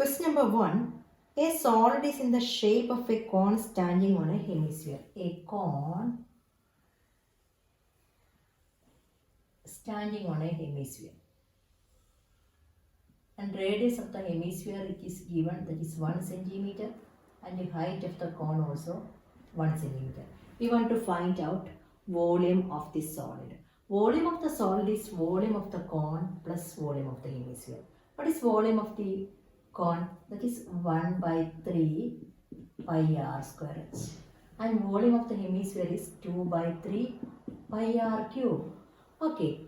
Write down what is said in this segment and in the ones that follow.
Question number 1. A solid is in the shape of a cone standing on a hemisphere. A cone standing on a hemisphere. And radius of the hemisphere it is given, that is 1 centimeter, and the height of the cone also 1 centimeter. We want to find out volume of this solid. Volume of the solid is volume of the cone plus volume of the hemisphere. What is volume of the cone? That is 1 by 3 pi r square h. And volume of the hemisphere is 2 by 3 pi r cube. Okay.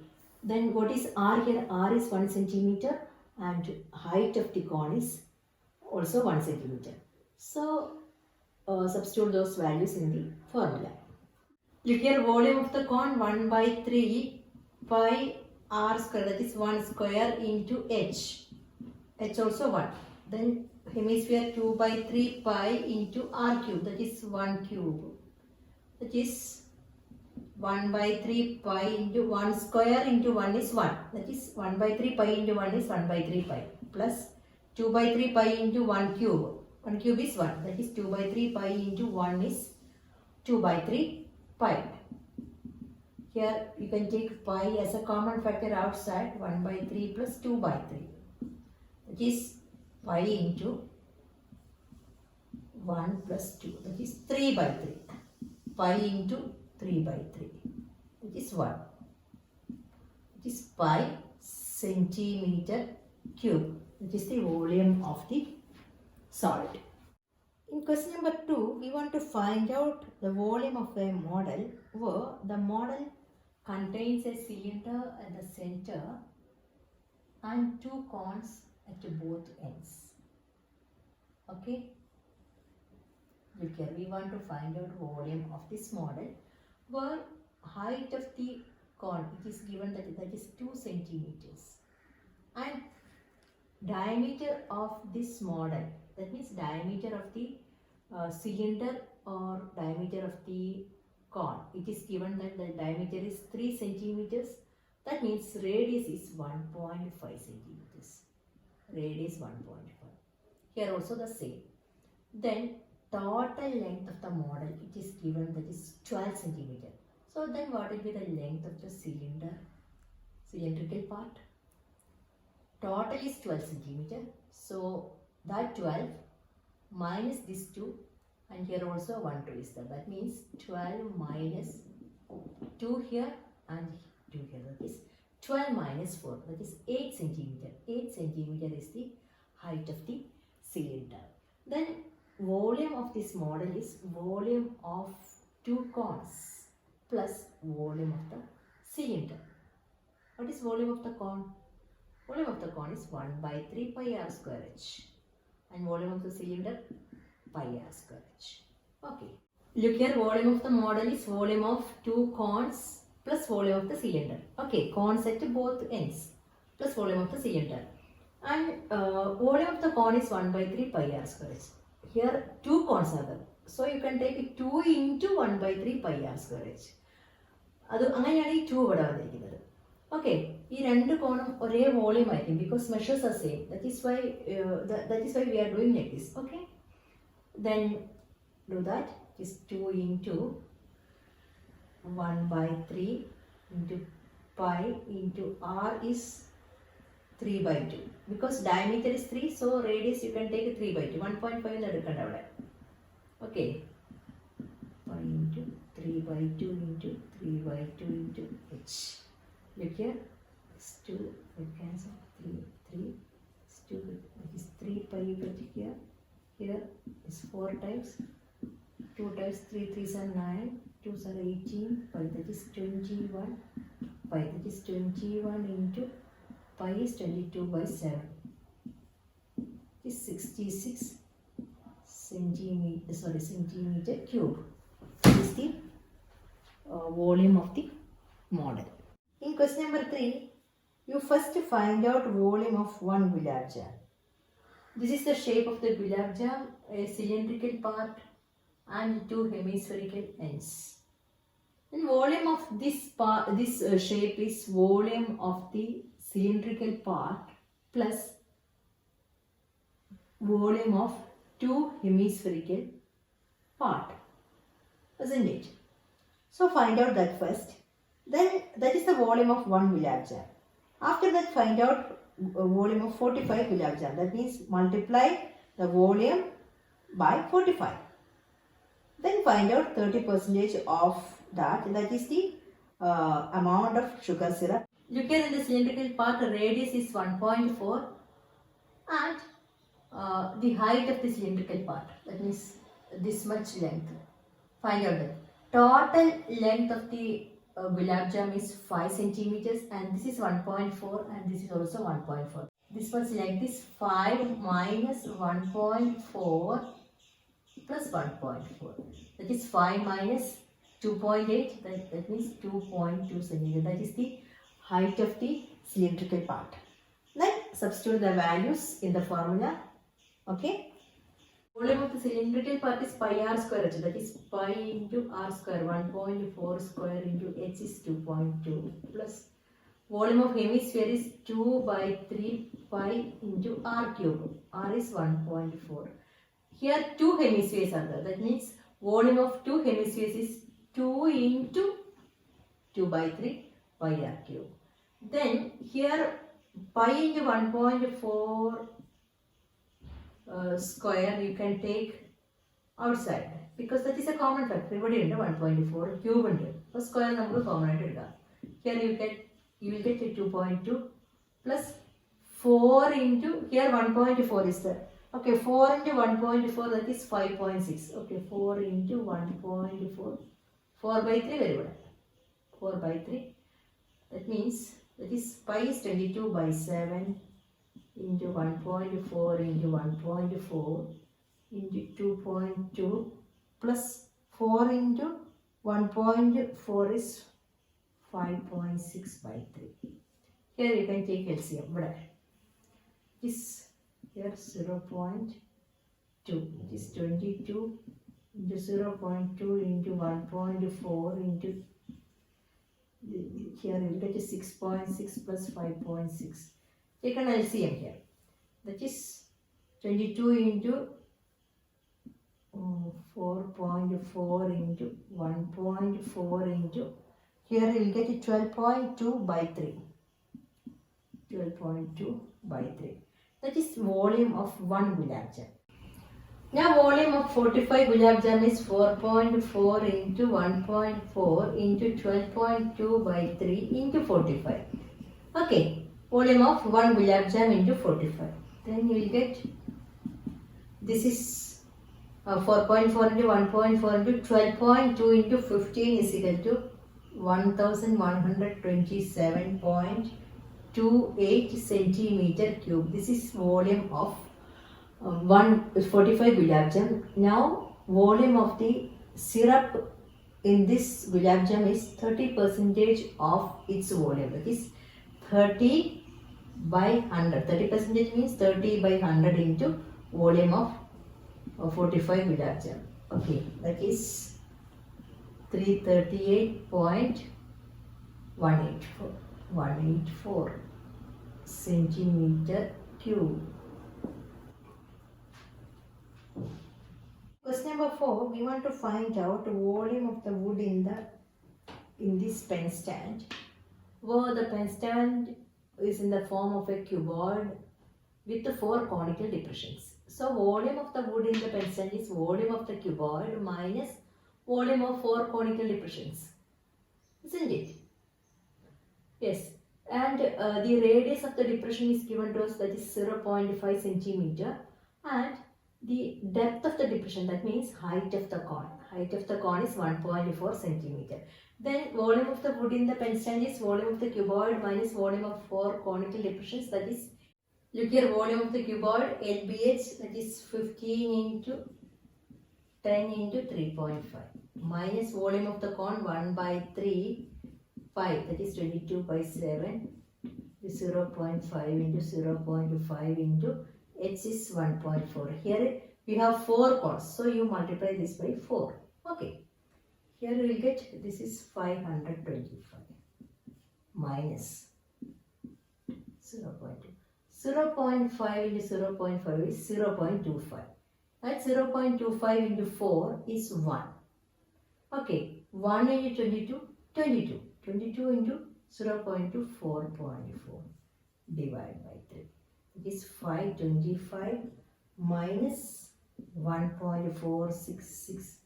Then what is r here? R is 1 centimeter and height of the cone is also 1 centimeter. So substitute those values in the formula. Look here, volume of the cone 1 by 3 pi r square, that is 1 square into h. H also 1. Then hemisphere 2 by 3 pi into r cube, that is 1 cube. That is 1 by 3 pi into 1 square into 1 is 1. That is 1 by 3 pi into 1 is 1 by 3 pi. Plus 2 by 3 pi into 1 cube. 1 cube is 1. That is 2 by 3 pi into 1 is 2 by 3 pi. Here you can take pi as a common factor outside. 1 by 3 plus 2 by 3. That is pi into 1 plus 2. That is 3 by 3. Pi into 3 by 3. That is 1. It is pi centimeter cube. That is the volume of the solid. In question number 2, we want to find out the volume of a model where the model contains a cylinder at the center and two cones at both ends. Okay. Look here, we want to find out volume of this model where height of the cone it is given that is 2 centimeters and diameter of this model, that means diameter of the cylinder or diameter of the cone, it is given that the diameter is 3 centimeters. That means radius is 1.5 centimeters. Radius 1.5. Here also the same. Then total length of the model it is given that is 12 centimeter. So then what will be the length of the cylindrical part? Total is 12 centimeter. So that 12 minus this 2 and here also 1 2 is there. That means 12 minus 2 here and 2 here. That is 12 minus 4. That is 8 centimeter. 8 centimeter is the height of the cylinder. Then volume of this model is volume of two cones plus volume of the cylinder. What is volume of the cone? Volume of the cone is 1 by 3 pi r square h and volume of the cylinder pi r square h. Okay. Look here, volume of the model is volume of two cones plus volume of the cylinder. Okay, cones at both ends plus volume of the cylinder. And volume of the cone is 1 by 3 pi r square h. Here two cones are there. So you can take 2 into 1 by 3 pi r square h. അത് അങ്ങനെയാണ് ഈ 2 ഇവിടെ വന്നിരിക്കുന്നത്. Okay, ഈ രണ്ട് കോണും ഒരേ volume ആയിരിക്കും because measures are same. That is why we are doing like this. Okay, then do that. Is 2 into 1 by 3 into pi into r is 3 by 2 because diameter is 3, so radius you can take 3 by 2. 1.5 എന്ന് എടുക്കണ്ട അവിടെ. Okay, pi into 3 by 2 into 3 by 2 into h. Look here, it's 2, we cancel 3 is 2, it is 3 pi you get here. Here is 4 times 2 times 3 3s are 9, 2s are 18 pi, that is 21 pi, that is 21 into pi is 22 by 7 is 66 centimeter cube. This is the volume of the model. In question number 3, you first find out volume of one gulab jam. This is the shape of the gulab jam, a cylindrical part and two hemispherical ends. And volume of this shape is volume of the cylindrical part plus volume of two hemispherical part, isn't it? So find out that first. Then that is the volume of 1 gulab. After that, find out volume of 45 gulab. That means multiply the volume by 45. Then find out 30% of that. That is the amount of sugar syrup. Look at in the cylindrical part, the radius is 1.4 and the height of the cylindrical part. That means this much length. Find out that. Total length of the gulab jam is 5 centimeters and this is 1.4 and this is also 1.4. This much length is 5 minus 1.4 plus 1.4. That is 5 minus 2.8. That means 2.2 centimeters. That is the height of the cylindrical part. Then substitute the values in the formula. Okay. Volume of the cylindrical part is pi r square h. That is pi into r square. 1.4 square into h is 2.2 plus volume of hemisphere is 2 by 3 pi into r cube. R is 1.4. Here two hemispheres are there. That means volume of two hemispheres is 2 into 2 by 3 pi r cube. Then here pi into 1.4 square you can take outside because that is a common factor. Everybody under 1.4 cube under. So square number common. Here you will get 2.2 plus 4 into here 1.4 is there. Okay, 4 into 1.4 that is 5.6. Okay, 4 into 1.4. 4 by 3 very good. 4 by 3. That means that is pi is 22 by 7 into 1.4 into 1.4 into 2.2 plus 4 into 1.4 is 5.6 by 3. Here you can take LCM. This here 0.2. It is 22 into 0.2 into 1.4 into here you get 6.6 plus 5.6. Take an LCM here. That is 22 into 4.4 into 1.4 into here you will get 12.2 by 3. 12.2 by 3. That is volume of 1 gulab jam. Now volume of 45 gulab jam is 4.4 into 1.4 into 12.2 by 3 into 45. Okay. Volume of 1 gulab jam into 45. Then you will get this is 4.4 into 1.4 into 12.2 into 15 is equal to 1127.28 centimeter cube. This is volume of 45 gulab jam. Now volume of the syrup in this gulab jam is 30% of its volume. That is 30 by 100. 30% means 30 by 100 into volume of 45 gulab jam. Okay, that is 338.184 centimeter cube. Question number 4, we want to find out volume of the wood in this pen stand. Where the pen stand is in the form of a cuboid with the 4 conical depressions. So volume of the wood in the pen stand is volume of the cuboid minus volume of 4 conical depressions. Isn't it? Yes. And the radius of the depression is given to us, that is 0.5 centimeter, and the depth of the depression, that means height of the cone. Height of the cone is 1.4 centimeter. Then volume of the wood in the pen stand is volume of the cuboid minus volume of 4 conical depressions. That is, look here, volume of the cuboid LBH, that is 15 into 10 into 3.5 minus volume of the cone 1 by 3 5, that is 22 by 7, 0.5 into 0.5 into h is 1.4. Here we have 4 cones, so you multiply this by 4. Okay. Here we will get, this is 525 minus 0.2. 0.5 into 0.5 is 0.25. That 0.25 into 4 is 1. Okay, 1 into 22, 22. 22 into 0.2, 4.4 divided by 3. It is 525 minus 1.466.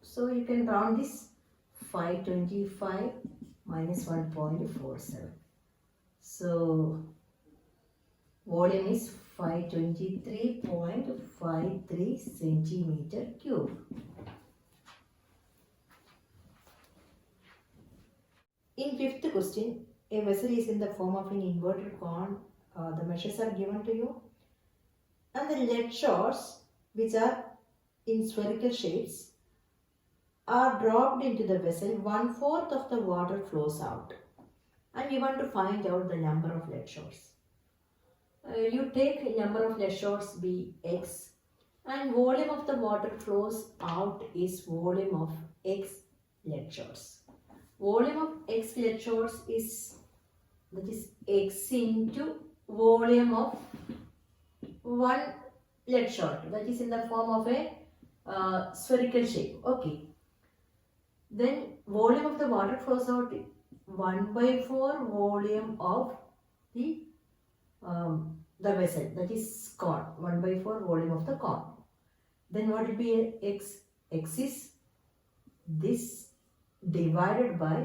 So you can round this 525 minus 1.47. So volume is 523.53 centimeter cube. In fifth question, a vessel is in the form of an inverted cone. The measures are given to you, and the lead shorts, which are in spherical shapes, are dropped into the vessel. 1/4 of the water flows out, and you want to find out the number of lead shorts. You take number of lead shorts be x, and volume of the water flows out is volume of x lead shorts. Volume of x lead shorts is, that is x into volume of one lead short, that is in the form of a spherical shape. Okay. Then volume of the water flows out 1/4 volume of the vessel, that is cone. 1/4 volume of the cone. Then what will be x? X is this divided by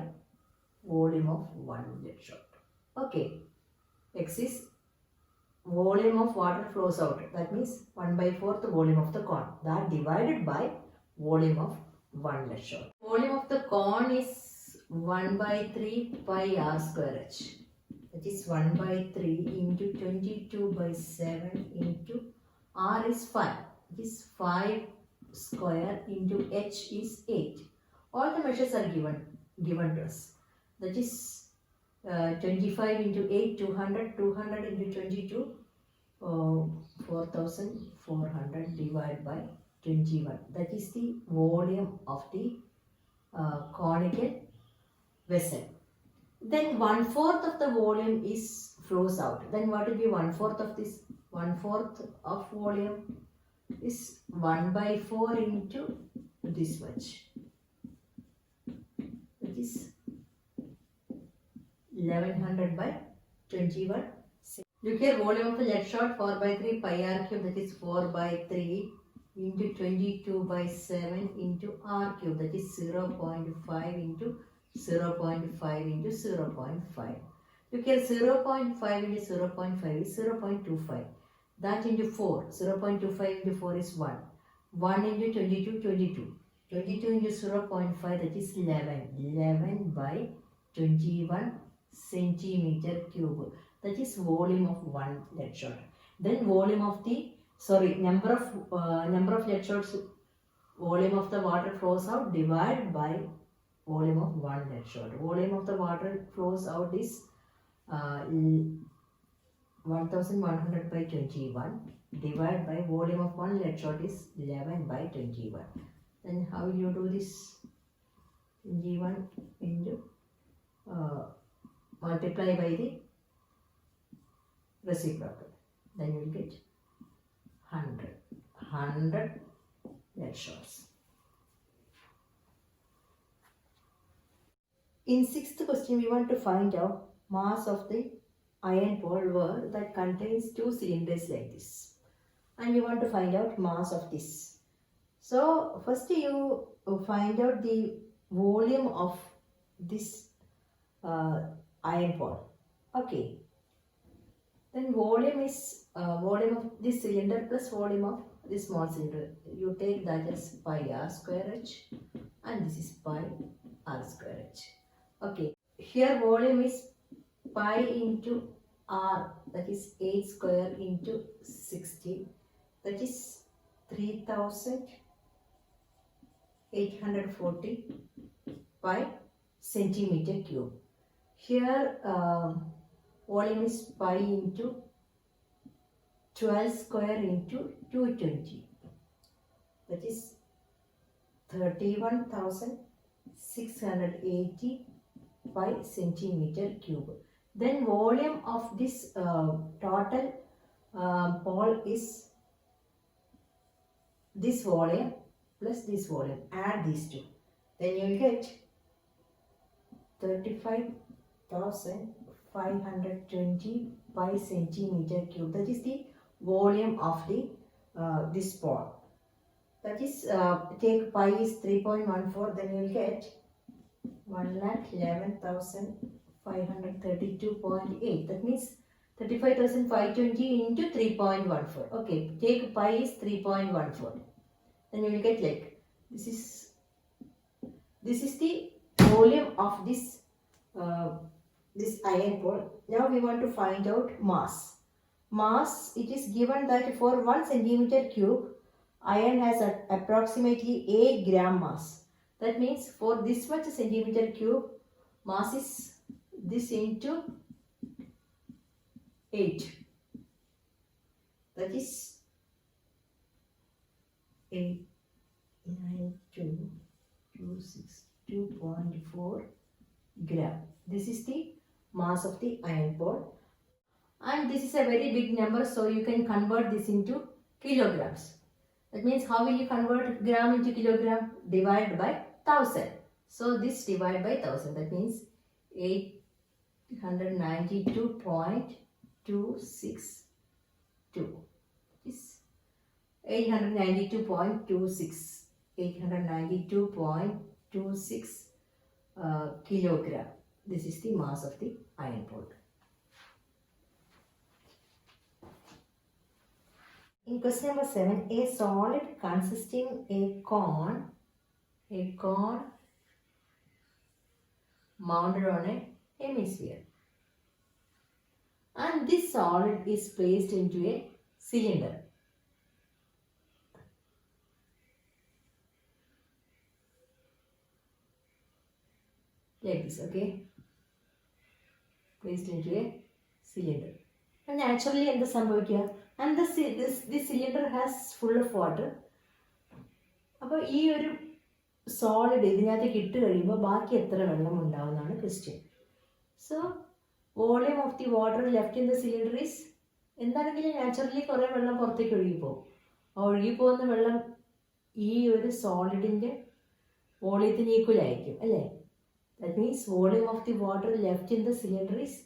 volume of one lead short. Okay. X is volume of water flows out. That means 1/4 the volume of the cone. That divided by volume of one lead short. Volume of the cone is 1/3 pi r square h. That is 1/3 into 22/7 into r is 5. It is 5 square into h is 8. All the measures are given to us. That is 25 into 8, 200, 200 into 22, 4,400 divided by 21. That is the volume of the conical vessel. Then 1/4 of the volume is flows out. Then what will be 1/4 of this? 1/4 of volume is 1/4 into this much. That is 1100 by 21. Look here, volume of the lead short 4/3 pi r cube, that is 4/3 into 22/7 into r cube, that is 0.5 into 0.5 into 0.5. Look here, 0.5 into 0.5 is 0.25. That into 4, 0.25 into 4 is 1. 1 into 22, 22. 22 into 0.5, that is 11. 11 by 21 centimeter cube. That is volume of one lead short. Then volume of the, number of lead shots, volume of the water flows out divided by volume of one lead short. Volume of the water flows out is 1100 by 21 divided by volume of one lead shot is 11 by 21. Then how will you do this? 21 into multiply by the reciprocal. Then you will get 100 lead shots. In sixth question, we want to find out mass of the iron ball that contains two cylinders like this, and you want to find out mass of this. So first you find out the volume of this iron ball. Okay. Then volume is volume of this cylinder plus volume of this small cylinder. You take that as pi r square h, and this is pi r square h. Okay. Here volume is pi into r, that is 8 square into 60, that is 3,840 pi centimeter cube. Here volume is pi into 12 square into 220, that is 31,680 pi centimeter cube. Then volume of this total pole is this volume plus this volume. Add these two. Then you will get 35,520 by centimeter cube. That is the volume of the this pole. That is, take pi is 3.14, then you will get 1,11,532.8. That means 35,520 into 3.14. Okay, take pi is 3.14. Then you will get like this is the volume of this this iron pole. Now we want to find out mass. Mass, it is given that for 1 centimeter cube, iron has approximately 8 gram mass. That means for this much centimeter cube, mass is this into 8. That is 892.262.4 gram. This is the mass of the iron pole. And this is a very big number, so you can convert this into kilograms. That means how will you convert gram into kilogram? Divide by 1000. So this divide by 1000. That means 892.262. Is 892.26 kilogram. This is the mass of the iron pole. In question number 7, a solid consisting a cone mounted on a hemisphere, and this solid is placed into a cylinder. Like this, okay? Placed into a cylinder. And naturally, in the sambhavikya, and this cylinder has full of water. അപ്പോൾ ഈ ഒരു solid ഇതിനകത്തേക്ക് ഇട്ട് കഴിയുമ്പോൾ ബാക്കി എത്ര വെള്ളം ഉണ്ടാവുന്നതാണ് question. So volume of the water left in the cylinder is എന്താണെങ്കിലും നാച്ചുറലി കുറേ വെള്ളം പുറത്തേക്ക് ഒഴുകിപ്പോകും. ആ ഒഴുകിപ്പോകുന്ന വെള്ളം ഈ ഒരു സോളിഡിൻ്റെ വോളിയത്തിന് ഈക്വൽ ആയിരിക്കും അല്ലേ? That means volume of the water left in the cylinder is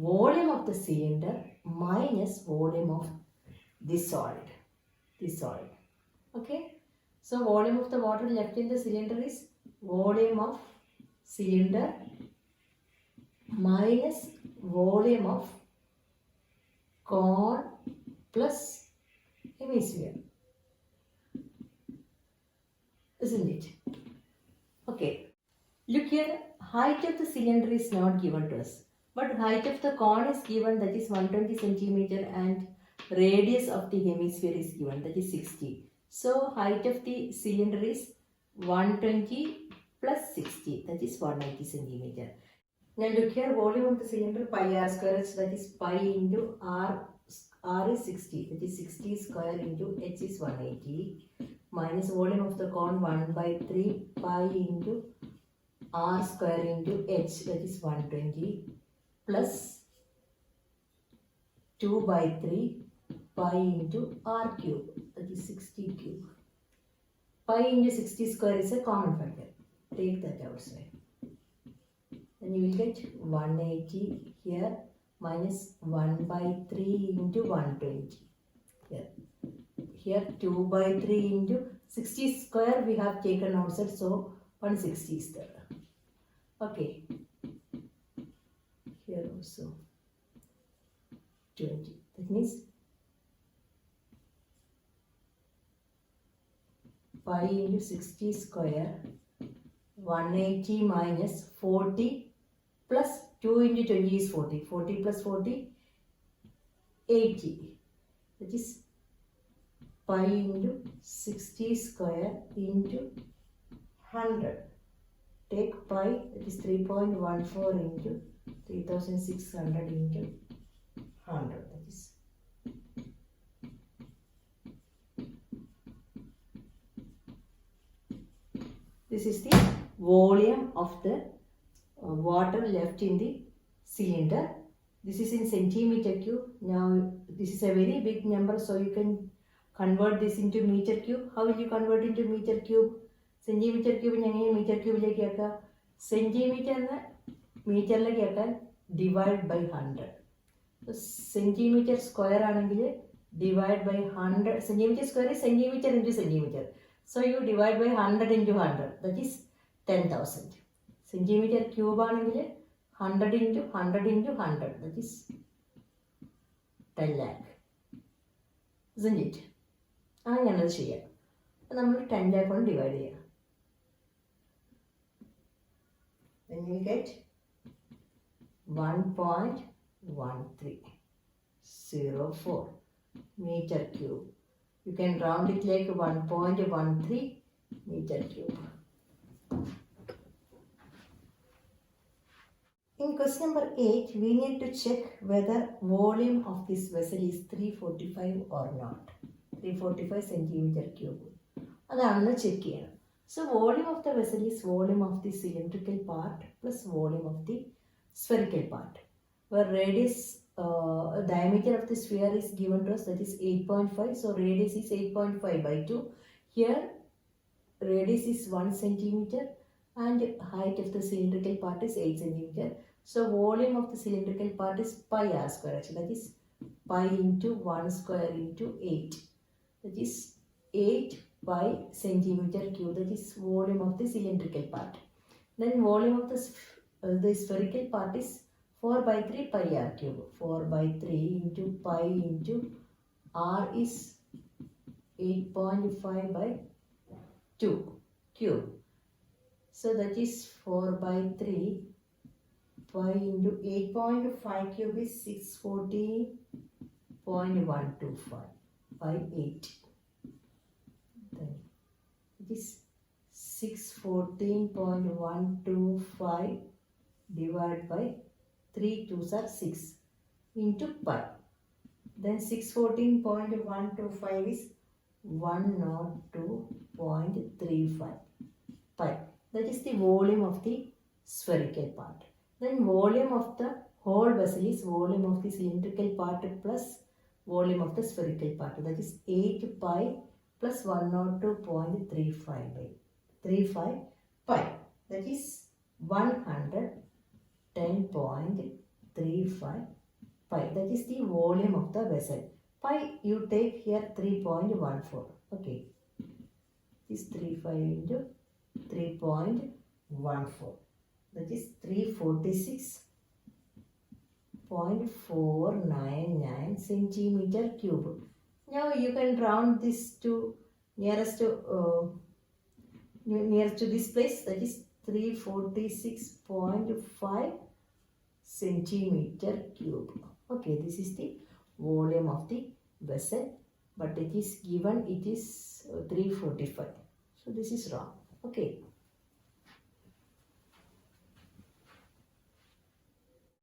volume of the cylinder minus volume of this solid. Okay, so volume of the water left in the cylinder is volume of cylinder minus volume of cone plus hemisphere, isn't it? Okay, look here, height of the cylinder is not given to us, but height of the cone is given, that is 120 centimeter, and radius of the hemisphere is given, that is 60. So height of the cylinder is 120 plus 60, that is 180 centimeter. Now look here, volume of the cylinder pi r square, that is pi into r is 60, that is 60 square into h is 180, minus volume of the cone 1 by 3 pi into r square into h, that is 120, plus 2 by 3 pi into r cube, that is 60 cube. Pi into 60 square is a common factor. Take that outside. Then you will get 180 here minus 1 by 3 into 120. Here 2 by 3 into 60 square we have taken outside, so 160 is there. Okay. Here also 20. That means pi into 60 square, 180 minus 40 plus 2 into 20 is 40. 40 plus 40, 80. That is pi into 60 square into 100. Take pi, that is 3.14 into 3600 into 100. That is this is the volume of the water left in the cylinder this is in centimeter cube. Now this is a very big number, so you can convert this into meter cube. How will you convert into meter cube? Centimeter cube എങ്ങനെ meter cube ലേക്ക് ആക്കുക? സെന്റിമീറ്ററിനെ മീറ്ററിലേക്ക് ആക്കാൻ divide by 100. So centimeter square ആണെങ്കിൽ divide by 100. Centimeter square is centimeter into centimeter. So you divide by 100 into 100. That is 10,000. Centimeter cube ആണെങ്കിൽ 100 into 100 into 100. That is 10 lakh. Isn't it? അങ്ങനെയത് ചെയ്യാം. അപ്പം നമ്മൾ 10 lakh കൊണ്ട് divide ചെയ്യാം. Then you get 1.1304 meter cube. You can round it like 1.13 meter cube. In question number 8, we need to check whether volume of this vessel is 345 or not. 345 centimeter cube. അതാണെന്ന് check ചെയ്യണം. So volume of the vessel is volume of the cylindrical part plus volume of the spherical part. Where radius, diameter of the sphere is given to us, that is 8.5. So radius is 8.5 by 2. Here radius is 1 centimeter and height of the cylindrical part is 8 centimeter. So volume of the cylindrical part is pi r square. Actually, that is pi into 1 square into 8. That is 8 pi centimeter cube. That is volume of the cylindrical part. Then volume of the spherical part is 4 by 3 pi r cube. 4 by 3 into pi into r is 8.5 by 2 cube. So that is 4 by 3 pi into 8.5 cube is 640.125 by 8. Then it is 614.125 divided by 3 2s are 6 into pi. Then 614.125 is 102.35 pi. That is the volume of the spherical part. Then volume of the whole vessel is volume of the cylindrical part plus volume of the spherical part. That is 8 pi plus 102.35 by 35 pi. That is 110.35 pi. That is the volume of the vessel. Pi you take here 3.14. Okay. This 35 into 3.14. That is 346.499 centimeter cube. Now you can round this to nearest to this place. That is 346.5 centimeter cube. Okay, this is the volume of the vessel, but it is given it is 345. So this is wrong. Okay.